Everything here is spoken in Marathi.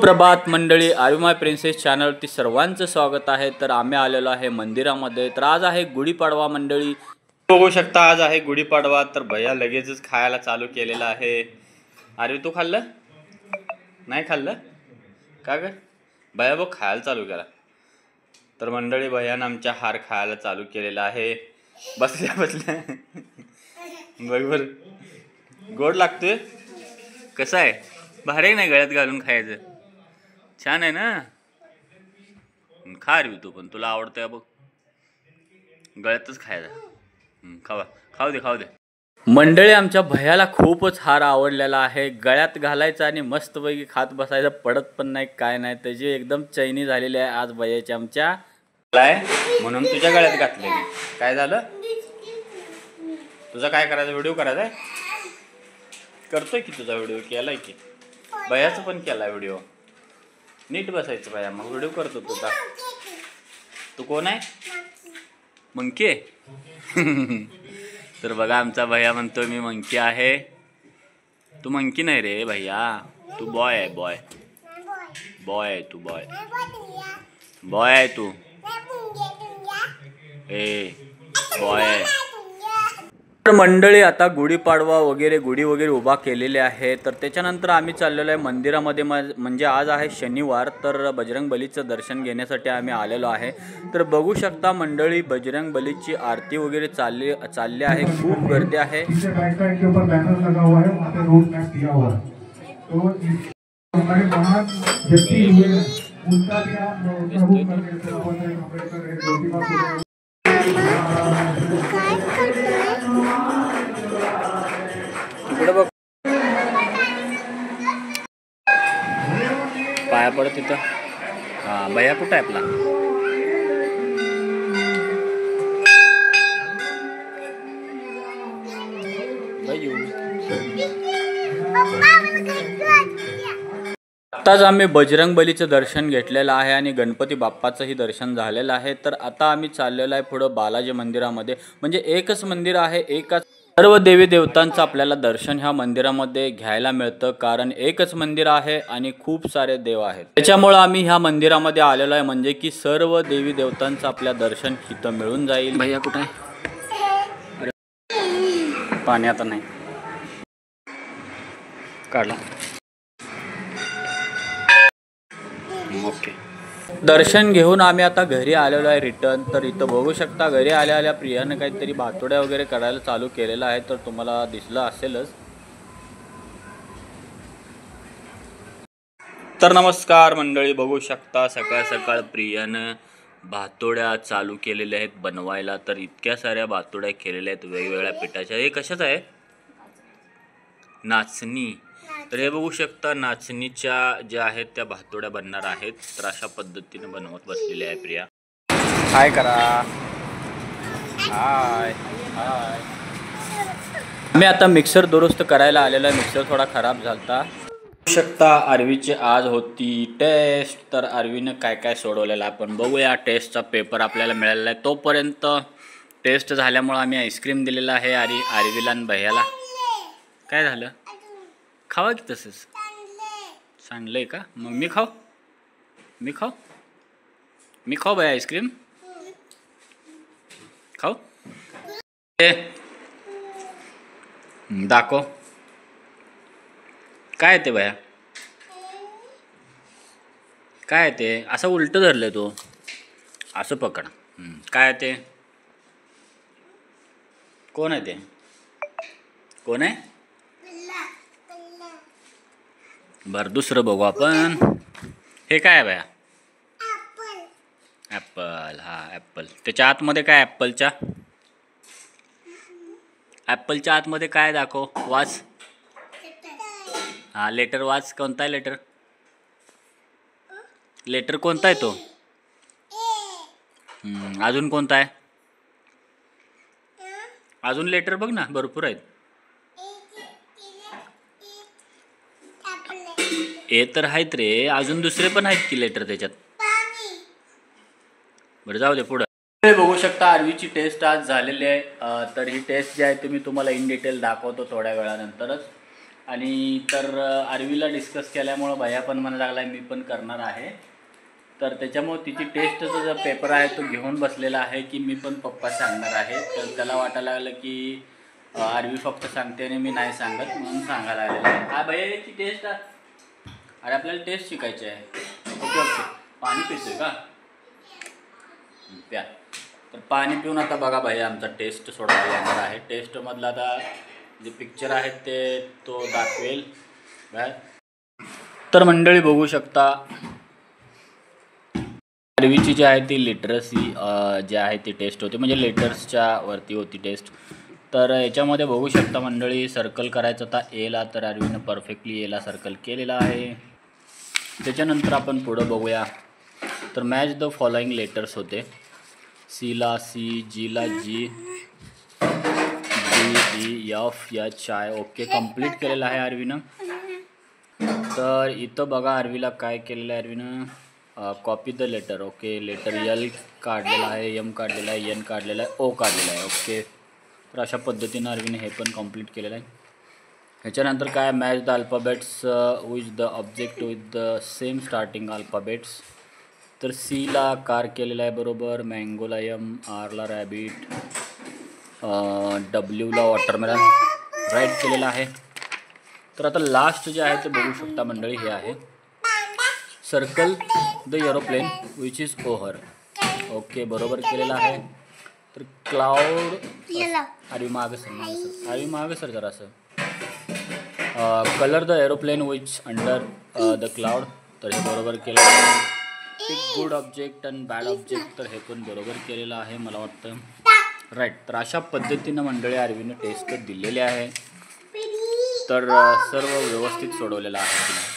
प्रभात मंडळी, आर्यमाय प्रिन्सेस चॅनलवरती सर्वांचं स्वागत आहे। तर आम्ही आलेलो आहे मंदिरामध्ये। तर आज आहे गुढीपाडवा मंडळी, बघू शकता आज आहे गुढीपाडवा। तर भैया लगेचच खायला चालू केलेला आहे। अरे तू खाल्लं नाही? खाल्लं का ग भैया? बघ खायला चालू केला। तर मंडळी भैयानं आमच्या हार खायला चालू केलेला आहे। बसल्या बसल्या बघ बर, गोड लागतोय। कसं आहे? भारी नाही? गळ्यात घालून खायचं छान आहे ना? खा रे तू पण, तुला आवडतंय बघ, गळ्यातच खायचं। खावा, खाऊ दे खाऊ दे। मंडळी आमच्या भैयाला खूपच हार आवडलेला आहे, गळ्यात घालायचा आणि मस्तपैकी खात बसायचं, पडत पण नाही काय नाही, त्याची एकदम चैनी झालेली आहे आज भैयाची आमच्या। म्हणून तुझ्या गळ्यात घातले। काय झालं? तुझा काय करायचा? व्हिडिओ करायचा आहे? करतोय की तुझा व्हिडिओ केलाय की, भैयाचं पण केलाय व्हिडिओ। नीट बसायचं भैया, मग व्हिडिओ करतो तुझा। तू कोण आहे? मंकी आहे? तर बघा आमचा भैया म्हणतो मी मंकी आहे। तू मंकी नाही रे भैया, तू बॉय आहे। बॉय बॉय आहे तू, बॉय बॉय आहे तू, ए बॉय आहे। तर मंडळी आता गुढीपाडवा वगैरे गुढी वगैरे उभा केलेले आहे। तर त्याच्यानंतर आम्ही चाललेलो आहे मंदिरामध्ये, म्हणजे आज आहे शनिवार, तर बजरंग बलीचं दर्शन घेण्यासाठी आम्ही आलेलो आहे। तर बघू शकता मंडळी बजरंग बलीची आरती वगैरे चालली आहे, खूप गर्दी आहे। पाया पडत तिथं। हा भैया कुठं आहे आपला? आताच आम्ही बजरंग बलीचं दर्शन घेतलेलं आहे आणि गणपती बाप्पाचंही दर्शन झालेलं आहे। तर आता आम्ही चाललेलो आहे पुढं बालाजी मंदिरामध्ये, म्हणजे एकच मंदिर आहे, एकाच सर्व देवी देवतांचं आपल्याला दर्शन ह्या मंदिरामध्ये घ्यायला मिळतं, कारण एकच मंदिर आहे आणि खूप सारे देव आहेत। त्याच्यामुळे आम्ही ह्या मंदिरामध्ये आलेलो आहे, म्हणजे की सर्व देवी देवतांचं आपल्या दर्शन इथं मिळून जाईल। भैया कुठे आहे? पाणी आता नाही काढला। ओके, दर्शन घेऊन आम्ही आता घरी आलेलो आहे रिटर्न। तर इथं बघू शकता घरी आल्या आल्या प्रियाने काहीतरी भातोड्या वगैरे करायला चालू केलेला आहे, तर तुम्हाला दिसलं असेलच। तर नमस्कार मंडळी, बघू शकता सकाळ सकाळ प्रियानं भातोड्या चालू केलेल्या आहेत बनवायला। तर इतक्या साऱ्या भातोड्या केलेल्या आहेत वेगवेगळ्या पिठाच्या। हे कशाच आहे? नाचणी। तर हे बघू शकता नाचणीच्या ज्या आहेत त्या भातोड्या बनणार आहेत। तर अशा पद्धतीने बनवत बसलेली आहे प्रिया। हाय करा, हाय हाय। मी आता मिक्सर दुरुस्त करायला आलेला आहे, मिक्सर थोडा खराब झालता। बघू शकता आरवीची आज होती टेस्ट, तर आरवीनं काय काय सोडवलेलं आपण बघूया। टेस्टचा पेपर आपल्याला मिळालेला आहे, तोपर्यंत टेस्ट झाल्यामुळे आम्ही आईस्क्रीम दिलेला आहे आरवीला आणि भैयाला। काय झालं? खावा की तसंच। सांडलंय का? मग मी खाऊ? मी खाऊ? मी खाऊ भैया आईस्क्रीम? खाऊ? दाखव काय ते भैया, काय ते असं उलट धरलं तू, असं पकड। काय ते? कोण आहे ते? कोण आहे? बरं दुसरं बघू आपण। हे काय आहे भैया? ॲपल। हा ॲपल। त्याच्या आतमध्ये काय? ॲपलच्या आतमध्ये काय? दाखव, वाच। हा लेटर वाच, कोणता आहे लेटर? लेटर कोणता आहे तो? अजून कोणता आहे? अजून लेटर बघ ना, भरपूर आहेत। ए तर आहेत रे, अजून दुसरे पण आहेत की लेटर त्याच्यात। बरं जाऊ दे पुढं। बघू शकता आरवीची टेस्ट आज झालेली आहे। तर ही टेस्ट जी आहे ती मी तुम्हाला इन डिटेल दाखवतो थोड्या वेळानंतरच। आणि तर आरवीला डिस्कस केल्यामुळं भैया पण म्हणायला लागला मी पण करणार आहे. तर त्याच्यामुळे तिची टेस्टचा जो पेपर आहे तो घेऊन बसलेला आहे की मी पण पप्पा सांगणार आहे. तर त्याला वाटायला लागलं की आरवी फक्त सांगते आणि मी नाही सांगत म्हणून सांगायला लागलेलं आहे. हा भैया याची टेस्ट अरे आपल्याला टेस्ट शिकायची आहे. Okay okay. पाणी पितोय का प्या. तर पाणी पिऊन आता बघा भैया आमचा टेस्ट सोडवायला येणार आहे. टेस्टमधला आता जे पिक्चर आहेत ते तो दाखवेल काय. तर मंडळी बघू शकता आरवीची जी आहे ती लिटरसी जे आहे ती टेस्ट होती म्हणजे लेटर्सच्या वरती होती टेस्ट. तर याच्यामध्ये बघू शकता मंडळी सर्कल करायचं होता एला तर आरवीनं परफेक्टली एला सर्कल केलेला आहे. त्याच्यानंतर आपण पुढं बघूया. तर मॅच द फॉलोइंग लेटर्स होते. सीला सी, जीला G, D F H I. Okay complete केलेलं आहे आरवीनं. तर इथं बघा आरवीला काय केलेलं आहे आरवीनं copy the letter. Okay letter L काढलेला आहे, एम काढलेला आहे, एन काढलेला आहे, ओ काढलेला आहे. ओके तर अशा पद्धतीनं आरवीने हे पण कंप्लीट केलेलं आहे. ह्याच्यानंतर काय match the alphabets with the object with the same starting alphabets. तर सीला कार केलेला आहे बरोबर, मँगोला एम, आरला रॅबिट, डब्ल्यूला वॉटरमेलन राईट केलेला आहे. तर आता लास्ट जे आहे ते बघू शकता मंडळी हे आहे circle the aeroplane which is over. Okay बरोबर केलेला आहे. तर क्लाउड आरवी मागं सर आरवी मागं सर जरासं. Colour the aeroplane which under the cloud. तर हे बरोबर केलेलं आहे. Pick good object and bad object. तर हे पण बरोबर केलेलं आहे मला वाटतं राईट. तर अशा पद्धतीनं मंडळी आरवीनं टेस्ट दिलेले आहे. तर सर्व व्यवस्थित सोडवलेलं आहे.